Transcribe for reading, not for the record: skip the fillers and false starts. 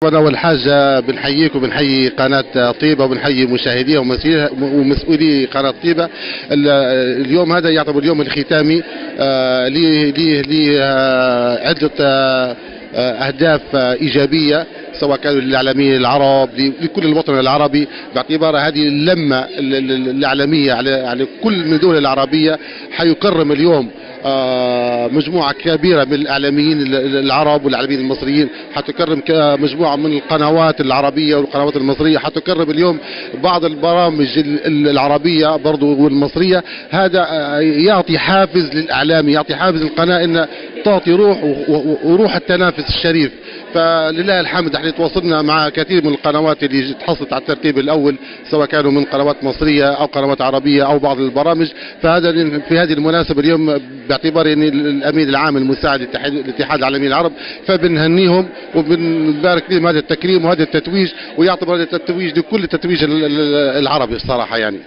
أنا أول حاجة بنحييك وبنحيي قناة طيبة وبنحيي مشاهديها ومسؤولي قناة طيبة. اليوم هذا يعتبر اليوم الختامي ليه عدة أهداف إيجابية، سواء كانوا للإعلاميين العرب لكل الوطن العربي، باعتبار هذه اللمة الإعلامية على كل من الدول العربية. حيكرم اليوم مجموعة كبيرة من الإعلاميين العرب والإعلاميين المصريين، حتكرم مجموعة من القنوات العربية والقنوات المصرية، حتكرم اليوم بعض البرامج العربية برضو والمصرية. هذا يعطي حافز للإعلامي، يعطي حافز للقناة أن تعطي روح وروح التنافس الشريف. فلله الحمد احنا تواصلنا مع كثير من القنوات اللي تحصلت على الترتيب الاول، سواء كانوا من قنوات مصريه او قنوات عربيه او بعض البرامج. فهذا في هذه المناسبه اليوم باعتبار ان الامين العام المساعد لاتحاد العالمين العرب، فبنهنيهم وبنبارك لهم هذا التكريم وهذا التتويج، ويعتبر هذا التتويج لكل التتويج العربي الصراحه يعني.